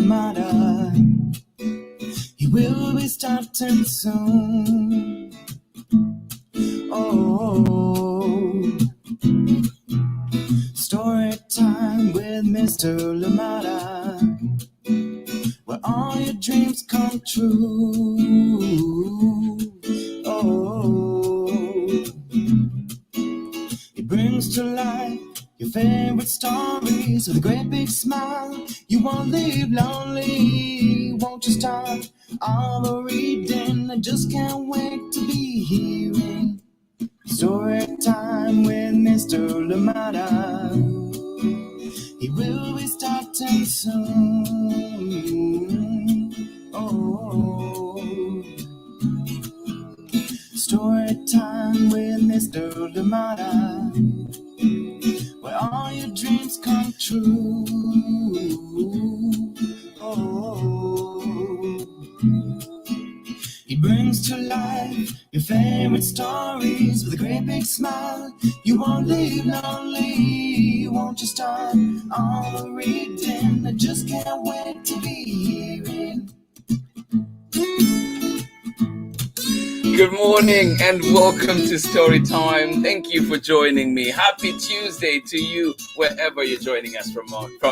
Lamada. He will be starting soon. Oh, story time with Mr. Lamada, where all your dreams come true. Oh, he brings to life your favorite stories with a great big smile. You won't leave lonely, won't you start all the reading? I just can't wait to be hearing story time with Mr. Lamada. He will be starting soon. Oh, story time with Mr. Lamada, where all your dreams come true. Oh, he brings to life your favorite stories with a great big smile. You won't leave lonely, won't you start all the reading? I just can't wait to be hearing. Good morning and welcome to Storytime. Thank you for joining me. Happy Tuesday to you, wherever you're joining us from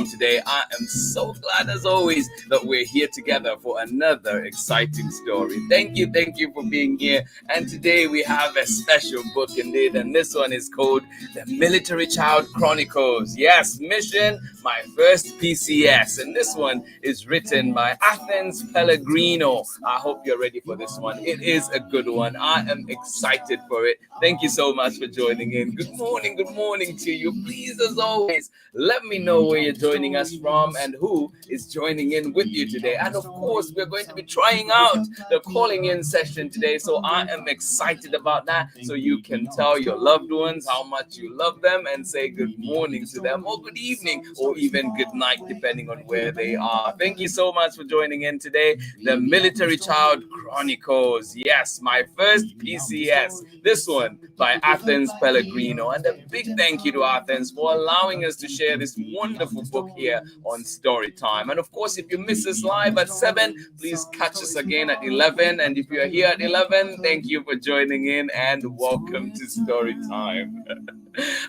today. I am so glad, as always, that we're here together for another exciting story. Thank you for being here. And today we have a special book indeed, and this one is called The Military Child Chronicles. Yes, Mission, my first PCS. And this one is written by Athens Pellegrino. I hope you're ready for this one. It is a good one. I am excited for it. Thank you so much for joining in. Good morning to you. Please, as always, let me know where you're joining us from and who is joining in with you today. And of course, we're going to be trying out the calling in session today. So I am excited about that. So you can tell your loved ones how much you love them and say good morning to them, or good evening, or even good night, depending on where they are. Thank you so much for joining in today. The Military Child Chronicles. Yes, my first PCS. This one by Athens Pellegrino. And a big thank you to Athens for allowing us to share this wonderful book here on Storytime. And of course, if you miss us live at 7, please catch us again at 11. And if you're here at 11, thank you for joining in and welcome to Storytime.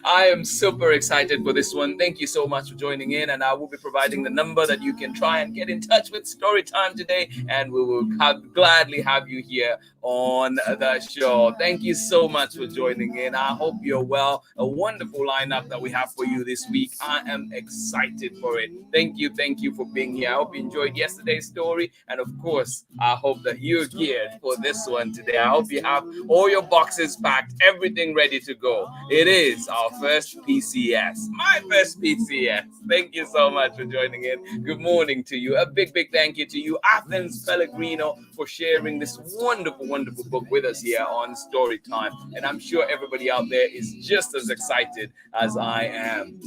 I am super excited for this one. Thank you so much for joining in, and I will be providing the number that you can try and get in touch with Storytime today, and we will gladly have you here on the show. Thank you so much for joining in. I hope you're well. A wonderful lineup that we have for you this week. I am excited for it. Thank you for being here. I hope you enjoyed yesterday's story, and of course, I hope that you're geared for this one today. I hope you have all your boxes packed, everything ready to go. It is our first PCS, my first PCS. Thank you so much for joining in. Good morning to you. A big thank you to you, Athens Pellegrino, for sharing this wonderful book with us here on Storytime. And I'm sure everybody out there is just as excited as I am.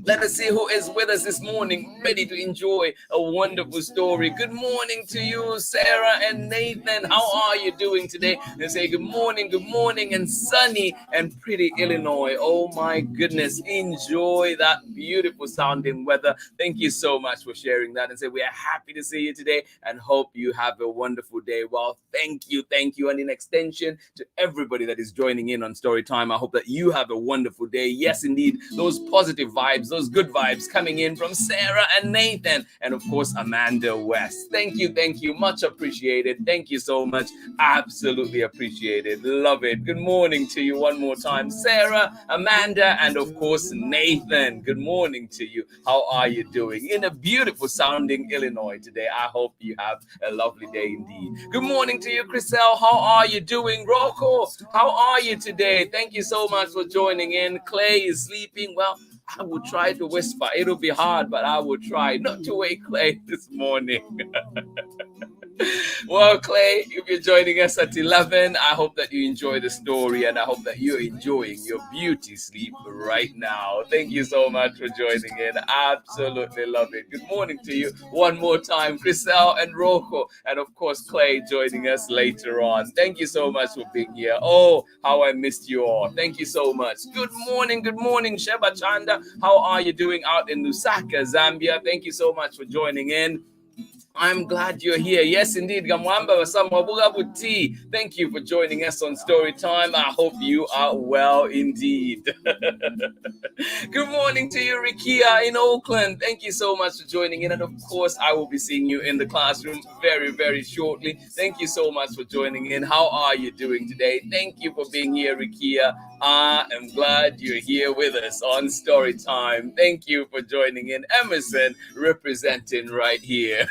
Let us see who is with us this morning, ready to enjoy a wonderful story. Good morning to you, Sarah and Nathan. How are you doing today? And say good morning, and sunny and pretty Illinois. Oh my goodness, enjoy that beautiful sounding weather. Thank you so much for sharing that, and say we are happy to see you today and hope you have a wonderful day. Well, thank you, and in extension to everybody that is joining in on Storytime, I hope that you have a wonderful day. Yes, indeed, those positive vibes, those good vibes coming in from Sarah and Nathan, and of course Amanda West. Thank you, much appreciated. Thank you so much, absolutely appreciated. Love it. Good morning to you one more time, Sarah, Amanda, and of course Nathan. Good morning to you. How are you doing in a beautiful sounding Illinois today? I hope you have a lovely day indeed. Good morning to you, Chriselle. How are you doing? Rocco, how are you today? Thank you so much for joining in. Clay is sleeping. Well, I will try to whisper. It'll be hard, but I will try not to wake Clay this morning. Well, Clay, if you're joining us at 11, I hope that you enjoy the story, and I hope that you're enjoying your beauty sleep right now. Thank you so much for joining in. Absolutely love it. Good morning to you one more time, Chriselle and Rocco, and of course, Clay joining us later on. Thank you so much for being here. Oh, how I missed you all. Thank you so much. Good morning, Sheba Chanda. How are you doing out in Lusaka, Zambia? Thank you so much for joining in. I'm glad you're here. Yes, indeed. Gamwamba Wasamwabugabuti. Thank you for joining us on Storytime. I hope you are well indeed. Good morning to you, Rikia in Oakland. Thank you so much for joining in. And of course, I will be seeing you in the classroom very, very shortly. Thank you so much for joining in. How are you doing today? Thank you for being here, Rikia. I am glad you're here with us on Storytime. Thank you for joining in. Emerson representing right here.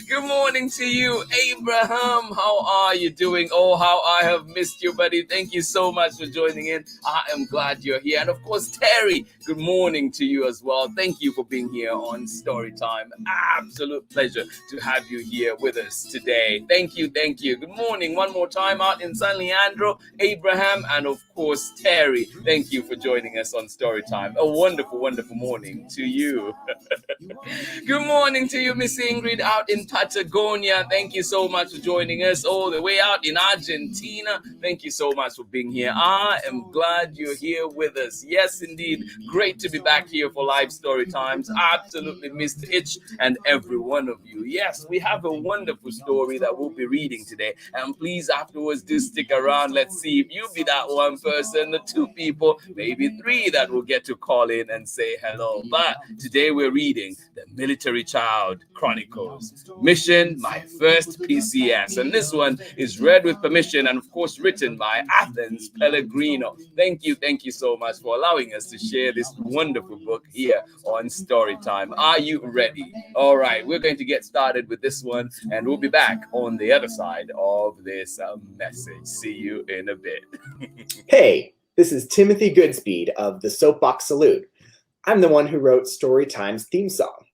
Good morning to you, Abraham. How are you doing? Oh, how I have missed you, buddy. Thank you so much for joining in. I am glad you're here. And of course, Terry, good morning to you as well. Thank you for being here on Storytime. Absolute pleasure to have you here with us today. Thank you, thank you. Good morning one more time out in San Leandro, Abraham, and of course, Terry. Thank you for joining us on Storytime. A wonderful, wonderful morning to you. Good morning to you, Miss Ingrid, out in Patagonia. Thank you so much for joining us all the way out in Argentina. Thank you so much for being here. I am glad you're here with us. Yes, indeed. Great to be back here for live story times. Absolutely missed each and every one of you. Yes, we have a wonderful story that we'll be reading today. And please, afterwards, do stick around. Let's see if you be that one person, the two people, maybe three that will get to call in and say hello. But today we're reading The Military Child Chronicles. Mission, my first PCS. And this one is read with permission and, of course, written by Athens Pellegrino. Thank you so much for allowing us to share this wonderful book here on Storytime. Are you ready? All right, we're going to get started with this one, and we'll be back on the other side of this message. See you in a bit. Hey, this is Timothy Goodspeed of the Soapbox Salute. I'm the one who wrote Storytime's theme song.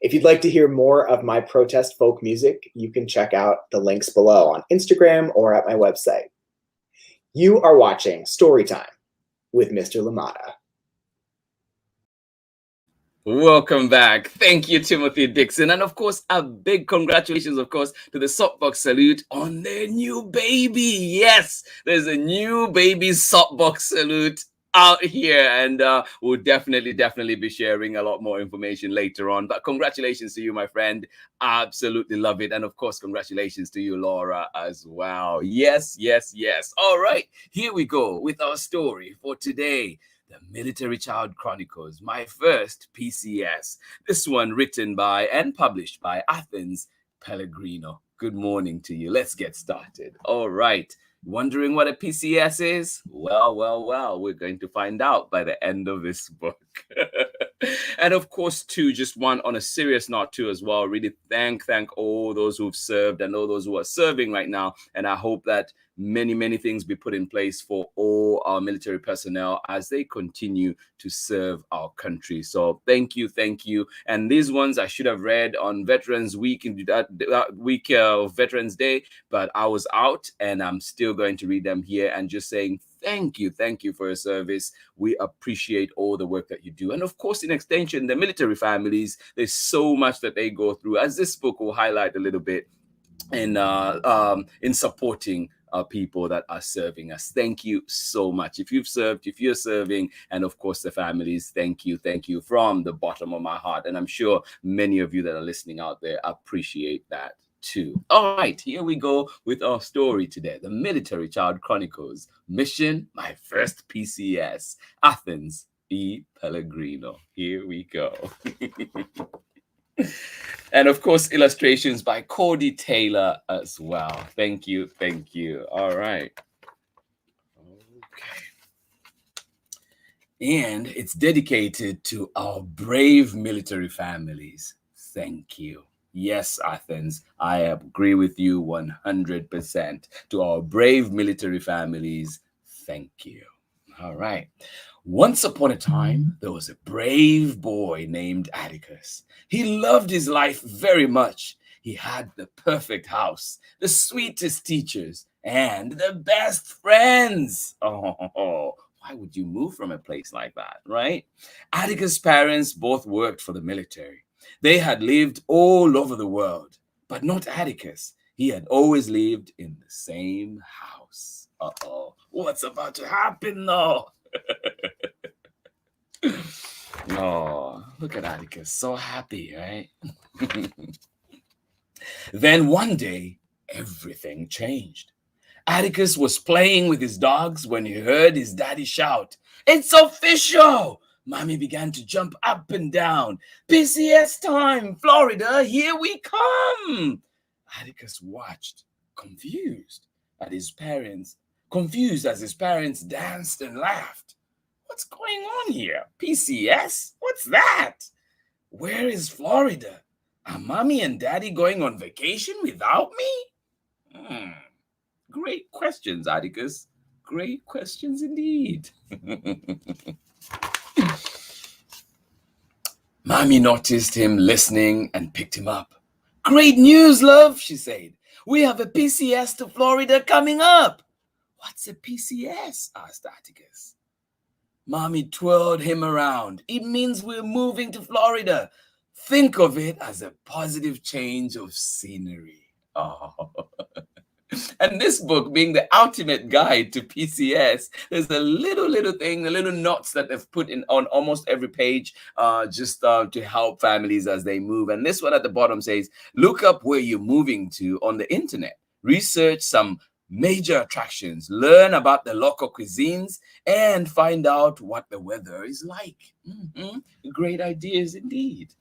If you'd like to hear more of my protest folk music, you can check out the links below on Instagram or at my website. You are watching Storytime with Mr. Lamada. Welcome back. Thank you, Timothy Dixon. And of course, a big congratulations, of course, to the Soapbox Salute on their new baby. Yes, there's a new baby Soapbox Salute out here, and we'll definitely be sharing a lot more information later on. But congratulations to you, my friend. Absolutely love it. And of course, congratulations to you, Laura, as well. Yes. All right, here we go with our story for today. The Military Child Chronicles, my first PCS. This one written by and published by Athens Pellegrino. Good morning to you. Let's get started. All right. Wondering what a PCS is? Well, we're going to find out by the end of this book. And of course, too, just one on a serious note, too, as well. Really thank all those who've served and all those who are serving right now. And I hope that many things be put in place for all our military personnel as they continue to serve our country. So thank you. And these ones I should have read on Veterans Week, in that week of Veterans Day, but I was out, and I'm still going to read them here and just saying thank you for your service. We appreciate all the work that you do. And of course, in extension, the military families, there's so much that they go through, as this book will highlight a little bit in supporting people that are serving us. Thank you so much. If you've served, if you're serving, and of course the families, thank you from the bottom of my heart. And I'm sure many of you that are listening out there appreciate that too. All right, here we go with our story today. The Military Child Chronicles. Mission, my first PCS. Athens E. Pellegrino. Here we go. And of course, illustrations by CODY Taylor as well. Thank you. All right. Okay. And it's dedicated to our brave military families. Thank you. Yes, Athens, I agree with you 100%. To our brave military families, thank you. All right. Once upon a time, there was a brave boy named Atticus. He loved his life very much. He had the perfect house, the sweetest teachers, and the best friends. Oh, why would you move from a place like that, right? Atticus' parents both worked for the military. They had lived all over the world, but not Atticus. He had always lived in the same house. What's about to happen now? Oh, look at Atticus, so happy, right? Then one day, everything changed. Atticus was playing with his dogs when he heard his daddy shout, "It's official!" Mommy began to jump up and down. "PCS time, Florida, here we come!" Atticus watched, confused at his parents, confused as his parents danced and laughed. What's going on here? PCS? What's that? Where is Florida? Are Mommy and Daddy going on vacation without me? Great questions, Atticus. Great questions indeed. Mommy noticed him listening and picked him up. "Great news, love," she said. "We have a PCS to Florida coming up." "What's a PCS?" asked Atticus. Mommy twirled him around. "It means we're moving to Florida. Think of it as a positive change of scenery." Oh. And this book being the ultimate guide to PCS, there's a little thing, the little notes that they've put in on almost every page, just to help families as they move. And this one at the bottom says, look up where you're moving to on the internet, research some major attractions, learn about the local cuisines, and find out what the weather is like. Great ideas indeed.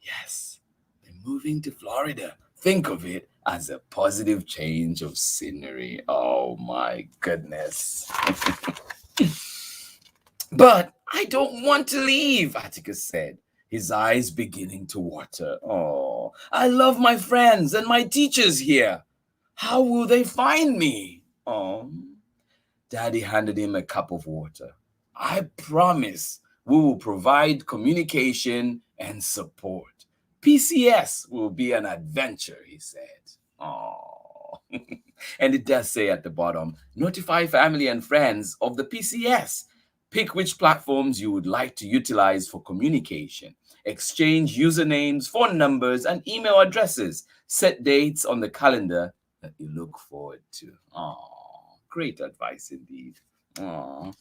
Yes, they're moving to Florida. Think of it as a positive change of scenery. Oh my goodness. "But I don't want to leave," Atticus said, his eyes beginning to water. "Oh, I love my friends and my teachers here. How will they find me?" Oh. Daddy handed him a cup of water. "I promise we will provide communication and support. PCS will be an adventure," he said. Oh. And it does say at the bottom, notify family and friends of the PCS. Pick which platforms you would like to utilize for communication. Exchange usernames, phone numbers, and email addresses. Set dates on the calendar that you look forward to. Oh, great advice indeed. Oh.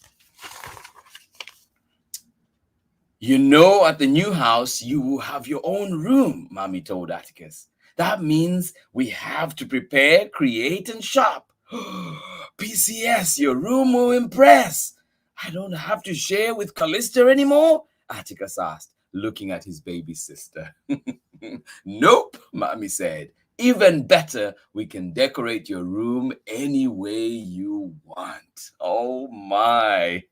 "You know, at the new house, you will have your own room," Mommy told Atticus. "That means we have to prepare, create, and shop." "PCS, your room will impress. I don't have to share with Callista anymore?" Atticus asked, looking at his baby sister. "Nope," Mommy said. "Even better, we can decorate your room any way you want." Oh my.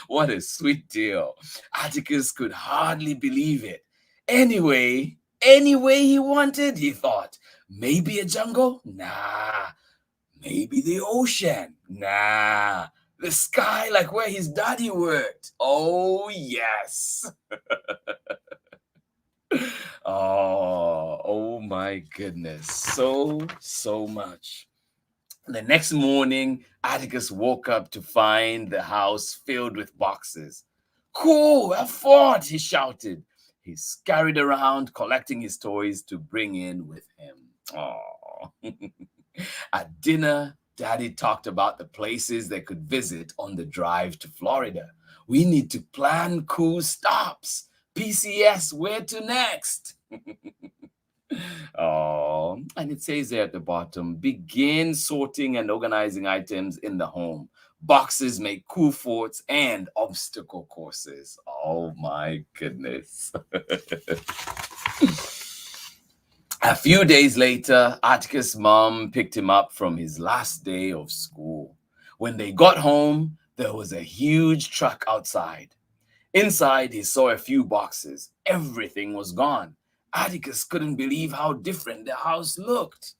What a sweet deal. Atticus could hardly believe it. Any way he wanted, he thought. Maybe a jungle? Nah. Maybe the ocean? Nah. The sky like where his daddy worked? Oh, yes. Oh my goodness. So much. The next morning, Atticus woke up to find the house filled with boxes. "Cool, a fort!" he shouted. He scurried around collecting his toys to bring in with him. Oh. At dinner, Daddy talked about the places they could visit on the drive to Florida. "We need to plan cool stops. PCS, where to next?" Oh, and it says there at the bottom, begin sorting and organizing items in the home. Boxes make cool forts and obstacle courses. Oh my goodness. A few days later, Atticus' mom picked him up from his last day of school. When they got home, there was a huge truck outside. Inside, he saw a few boxes. Everything was gone. Atticus couldn't believe how different the house looked.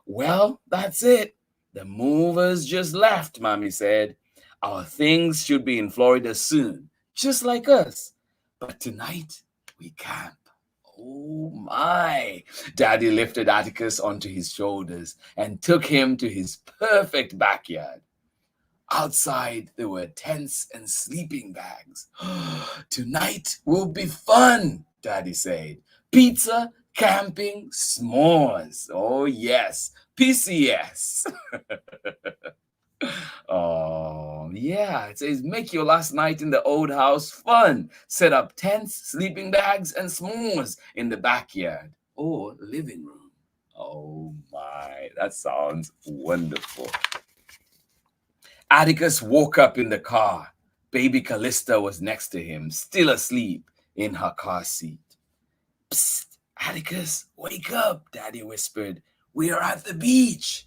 "Well, that's it. The movers just left," Mommy said. "Our things should be in Florida soon, just like us. But tonight, we camp." Oh my. Daddy lifted Atticus onto his shoulders and took him to his perfect backyard. Outside, there were tents and sleeping bags. "Tonight will be fun," Daddy said. "Pizza, camping, s'mores. Oh, yes, PCS." Oh, yeah. It says, make your last night in the old house fun. Set up tents, sleeping bags, and s'mores in the backyard or living room. Oh, my. That sounds wonderful. Atticus woke up in the car. Baby Callista was next to him, still asleep in her car seat. Psst, Atticus, wake up, Daddy whispered. We are at the beach.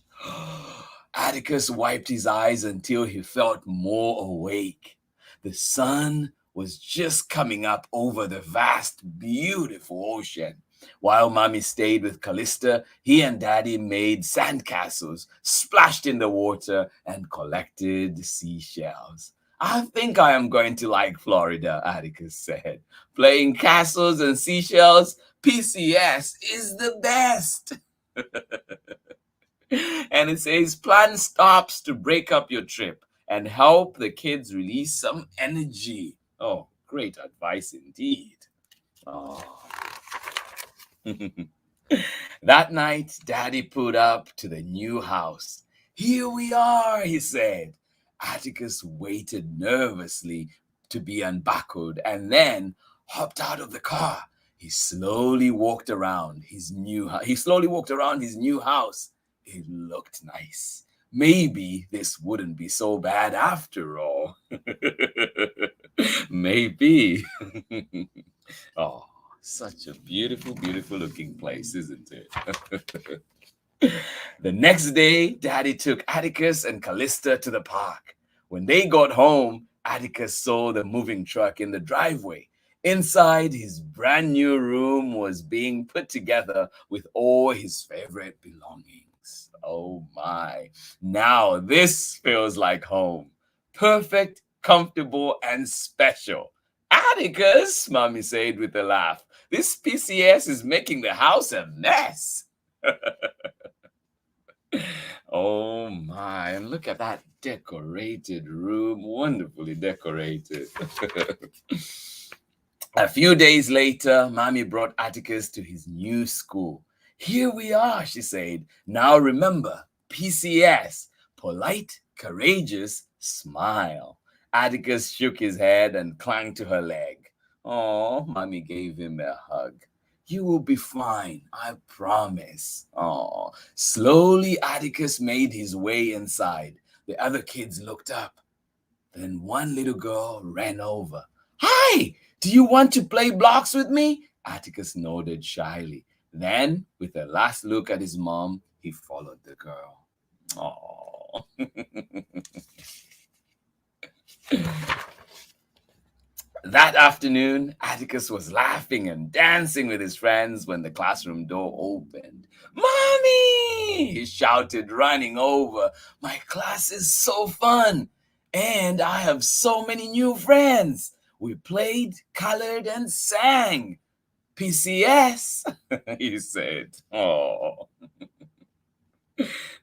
Atticus wiped his eyes until he felt more awake. The sun was just coming up over the vast, beautiful ocean. While Mommy stayed with Callista, he and Daddy made sandcastles, splashed in the water, and collected seashells. I think I am going to like Florida, Atticus said. Playing castles and seashells, PCS is the best. And it says, plan stops to break up your trip and help the kids release some energy. Oh, great advice indeed. Oh. That night, Daddy put up to the new house. Here we are, he said. Atticus waited nervously to be unbuckled and then hopped out of the car. He slowly walked around his new house. It looked nice. Maybe this wouldn't be so bad after all. Maybe. Oh, such a beautiful, beautiful looking place, isn't it? The next day, Daddy took Atticus and Callista to the park. When they got home, Atticus saw the moving truck in the driveway. Inside, his brand new room was being put together with all his favorite belongings. Oh my. Now this feels like home. Perfect, comfortable, and special. Atticus, Mommy said with a laugh, this PCS is making the house a mess. Oh my, and look at that decorated room, wonderfully decorated. A few days later, Mommy brought Atticus to his new school. Here we are, she said. Now remember, PCS, polite, courageous, smile. Atticus shook his head and clung to her leg. Oh, Mommy gave him a hug. You will be fine, I promise. Oh, slowly Atticus made his way inside. The other kids looked up. Then one little girl ran over. Hi, do you want to play blocks with me? Atticus nodded shyly. Then, with a last look at his mom, he followed the girl. Oh. That afternoon, Atticus was laughing and dancing with his friends when the classroom door opened. Mommy! He shouted, running over. My class is so fun, and I have so many new friends. We played, colored, and sang. PCS, he said. Oh,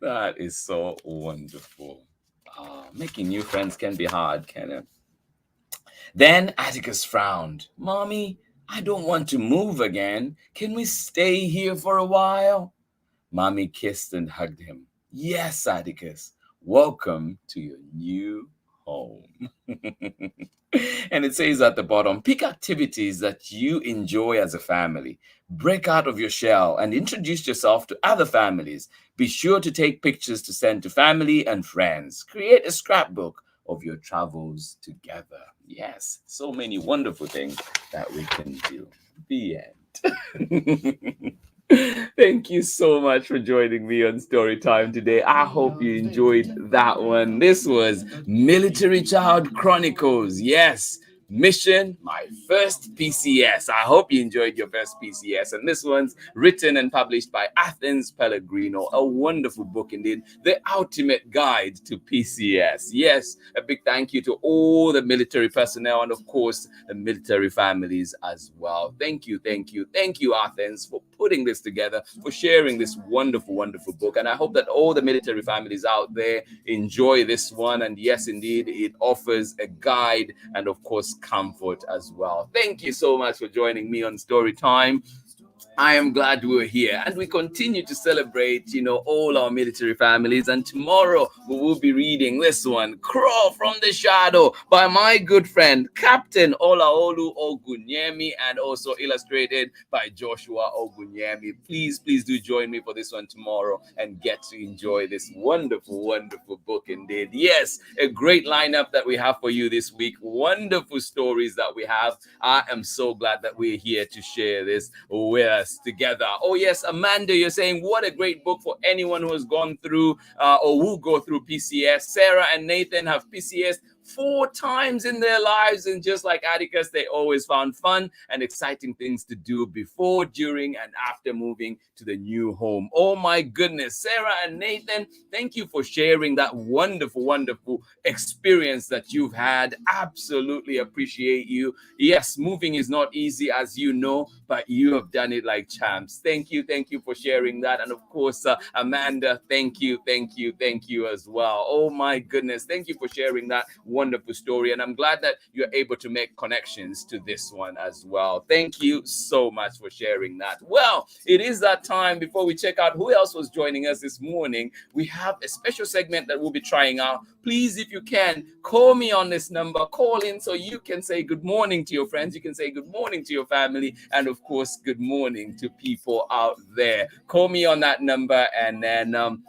that is so wonderful. Oh, making new friends can be hard, can it? Then Atticus frowned. Mommy, I don't want to move again. Can we stay here for a while? Mommy kissed and hugged him. Yes, Atticus. Welcome to your new home. And it says at the bottom, pick activities that you enjoy as a family. Break out of your shell and introduce yourself to other families. Be sure to take pictures to send to family and friends. Create a scrapbook of your travels together. Yes, so many wonderful things that we can do. The end. Thank you so much for joining me on Storytime today. I hope you enjoyed that one. This was Military Child Chronicles. Yes, mission, my first PCS. I hope you enjoyed your first PCS. And this one's written and published by Athens Pellegrino. A wonderful book indeed. The ultimate guide to PCS. Yes, a big thank you to all the military personnel and, of course, the military families as well. Thank you, Athens, for putting this together, for sharing this wonderful, wonderful book. And I hope that all the military families out there enjoy this one. And yes, indeed, it offers a guide and, of course, comfort as well. Thank you so much for joining me on Story Time. I am glad we're here, and we continue to celebrate, all our military families. And tomorrow we will be reading this one, Crawl from the Shadow, by my good friend Captain Olaolu Ogunyemi, and also illustrated by Joshua Ogunyemi. Please, please do join me for this one tomorrow and get to enjoy this wonderful, wonderful book indeed. Yes, a great lineup that we have for you this week. Wonderful stories that we have. I am so glad that we're here to share this with us together. Oh yes, Amanda, you're saying what a great book for anyone who has gone through or will go through PCS. Sarah and Nathan have PCS 4 times in their lives, and just like Atticus, they always found fun and exciting things to do before, during, and after moving to the new home. Oh my goodness, Sarah and Nathan, thank you for sharing that wonderful, wonderful experience that you've had. Absolutely appreciate you. Yes, moving is not easy, as you know, but you have done it like champs. Thank you for sharing that. And of course, Amanda, thank you as well. Oh my goodness, thank you for sharing that wonderful story, and I'm glad that you're able to make connections to this one as well. Thank you so much for sharing that. Well, it is that time. Before we check out who else was joining us this morning, we have a special segment that we'll be trying out. Please, if you can, call me on this number. Call in so you can say good morning to your friends, you can say good morning to your family, and of course good morning to people out there. Call me on that number, and then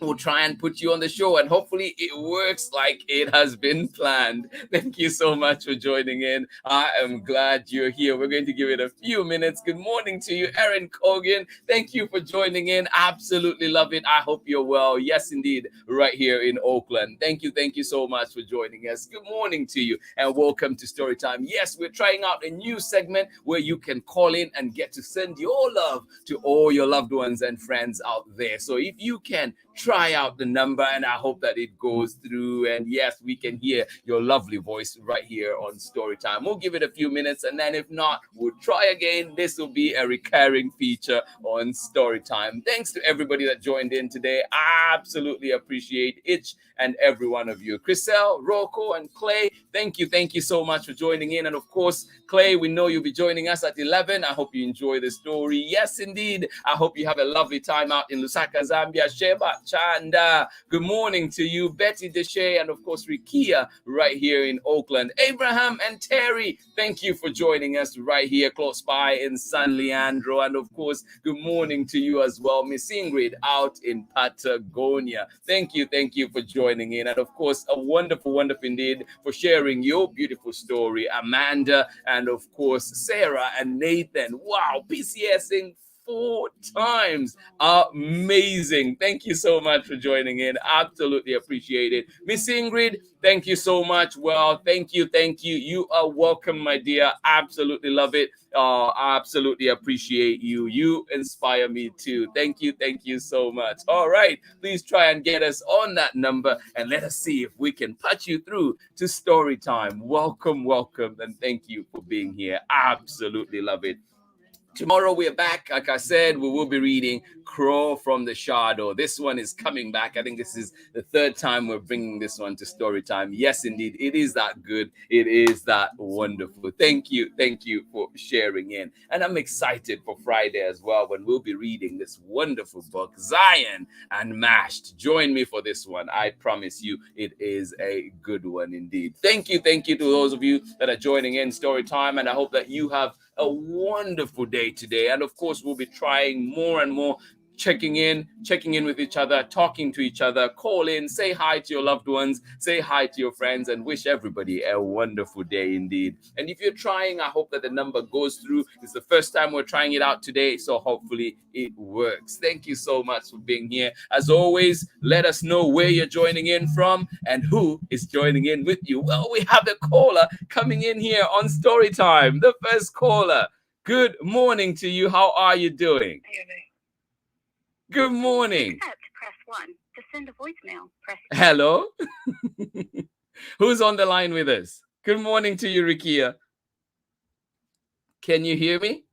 we'll try and put you on the show, and hopefully it works like it has been planned. Thank you so much for joining in. I am glad you're here. We're going to give it a few minutes. Good morning to you, Erin Cogan. Thank you for joining in. Absolutely love it. I hope you're well. Yes, indeed, right here in Oakland. Thank you so much for joining us. Good morning to you, and welcome to Storytime. Yes, we're trying out a new segment where you can call in and get to send your love to all your loved ones and friends out there. So if you can, try out the number, and I hope that it goes through. And yes, we can hear your lovely voice right here on Storytime. We'll give it a few minutes, and then if not, we'll try again. This will be a recurring feature on Storytime. Thanks to everybody that joined in today. I absolutely appreciate each and every one of you. Chriselle, Rocco, and Clay, thank you so much for joining in. And of course, Clay, we know you'll be joining us at 11. I hope you enjoy the story. Yes, indeed. I hope you have a lovely time out in Lusaka, Zambia. Sheba Chanda, good morning to you. Betty Deshay, and of course, Rikia right here in Oakland. Abraham and Terry, thank you for joining us right here close by in San Leandro. And of course, good morning to you as well, Miss Ingrid out in Patagonia. Thank you for joining in. And of course, a wonderful indeed for sharing your beautiful story, Amanda, and of course, Sarah and Nathan. Wow, PCSing 4 times. Amazing. Thank you so much for joining in. Absolutely appreciate it. Miss Ingrid, thank you so much. Well, thank you. You are welcome, my dear. Absolutely love it. Absolutely appreciate you. You inspire me too. Thank you so much. All right, please try and get us on that number, and let us see if we can patch you through to story time. Welcome, and thank you for being here. Absolutely love it. Tomorrow we're back. Like I said, we will be reading Crawl from the Shadow. This one is coming back. I think this is the 3rd time we're bringing this one to Storytime. Yes, indeed. It is that good. It is that wonderful. Thank you for sharing in. And I'm excited for Friday as well, when we'll be reading this wonderful book, Zion and Mashed. Join me for this one. I promise you, it is a good one indeed. Thank you to those of you that are joining in Storytime, and I hope that you have a wonderful day today. And of course, we'll be trying more and more, checking in with each other, talking to each other. Call in, say hi to your loved ones, say hi to your friends, and wish everybody a wonderful day indeed. And if you're trying, I hope that the number goes through. It's the first time we're trying it out today, so hopefully it works. Thank you so much for being here. As always, let us know where you're joining in from and who is joining in with you. Well, we have a caller coming in here on Storytime. The first caller. Good morning to you. How are you doing? Good morning. Accept, press 1. To send a voicemail, press 2. Hello? Who's on the line with us? Good morning to you, Rikia. Can you hear me?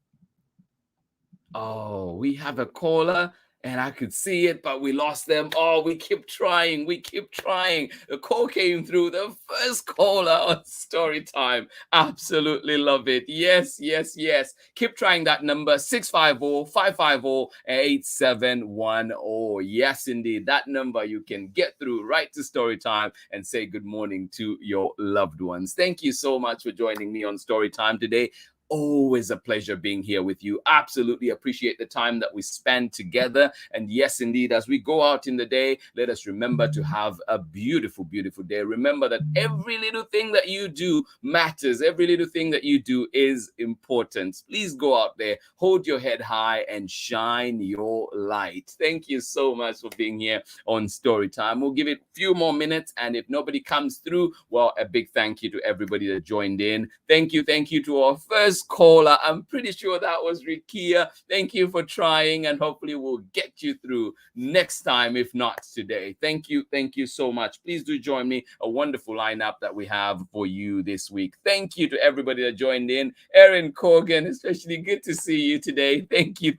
Oh, we have a caller and I could see it, but we lost them. Oh, we keep trying. We keep trying. The call came through. The first caller on story time. Absolutely love it. Yes, yes, yes. Keep trying that number, 650-550-8710. Yes, indeed. That number you can get through right to story time and say good morning to your loved ones. Thank you so much for joining me on story time today. Always a pleasure being here with you. Absolutely appreciate the time that we spend together. And yes, indeed, as we go out in the day, let us remember to have a beautiful, beautiful day. Remember that every little thing that you do matters. Every little thing that you do is important. Please go out there, hold your head high, and shine your light. Thank you so much for being here on Story Time. We'll give it a few more minutes, and if nobody comes through, well, a big thank you to everybody that joined in. Thank you to our first caller. I'm pretty sure that was Rikia. Thank you for trying, and hopefully we'll get you through next time, if not today. Thank you so much. Please do join me. A wonderful lineup that we have for you this week. Thank you to everybody that joined in. Erin Corgan, especially good to see you today. Thank you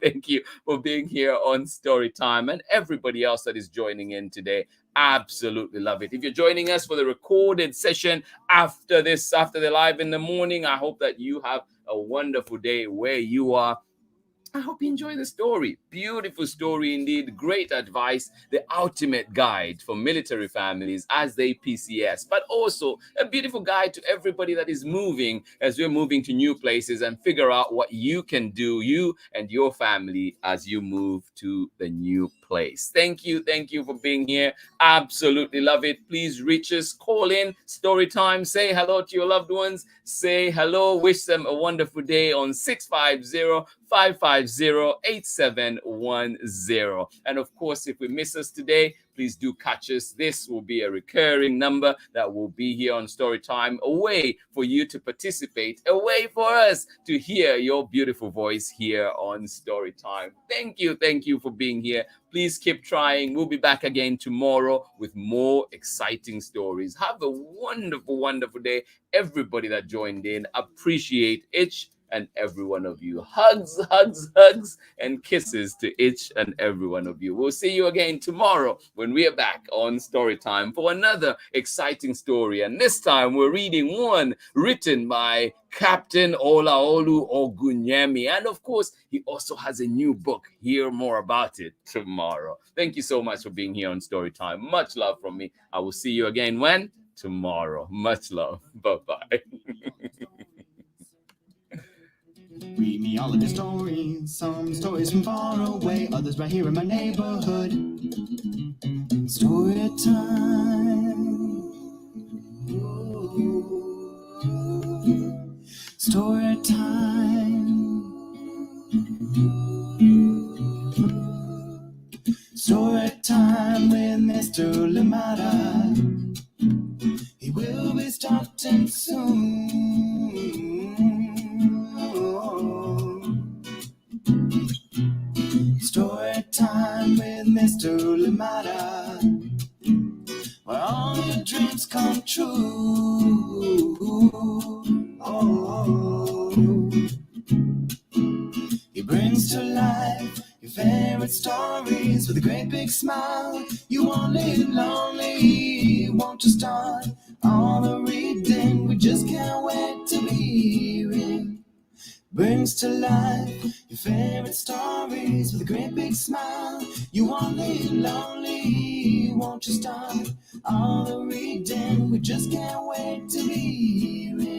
for being here on Story Time, and everybody else that is joining in today. Absolutely love it. If you're joining us for the recorded session after the live in the morning, I hope that you have a wonderful day where you are. I hope you enjoy the story. Beautiful story indeed. Great advice. The ultimate guide for military families as they PCS, but also a beautiful guide to everybody that is moving as we're moving to new places and figure out what you can do, you and your family, as you move to the new place. Thank you for being here. Absolutely love it. Please reach us, call in, story time, say hello to your loved ones, say hello, wish them a wonderful day on 650-550-8710. And of course, if we miss us today, please do catch us. This will be a recurring number that will be here on Story Time, a way for you to participate, a way for us to hear your beautiful voice here on Story Time. Thank you for being here. Please keep trying. We'll be back again tomorrow with more exciting stories. Have a wonderful, wonderful day. Everybody that joined in, appreciate each and every one of you. Hugs, and kisses to each and every one of you. We'll see you again tomorrow when we are back on Story Time for another exciting story. And this time we're reading one written by Captain Olaolu Ogunyemi. And of course, he also has a new book. Hear more about it tomorrow. Thank you so much for being here on Story Time. Much love from me. I will see you again when? Tomorrow. Much love. Bye-bye. Read me all of your stories, some stories from far away, others right here in my neighborhood. Story time. Ooh. Story time. Story time with Mr. Lamada. He will be starting soon. Story time with Mr. Lamada, where all your dreams come true. Oh, he brings to life your favorite stories with a great big smile. You won't live lonely, won't you start all the reading? We just can't wait to be hearing. Brings to life your favorite stories with a great big smile. You won't live lonely, won't you start all the reading? We just can't wait to be hearing.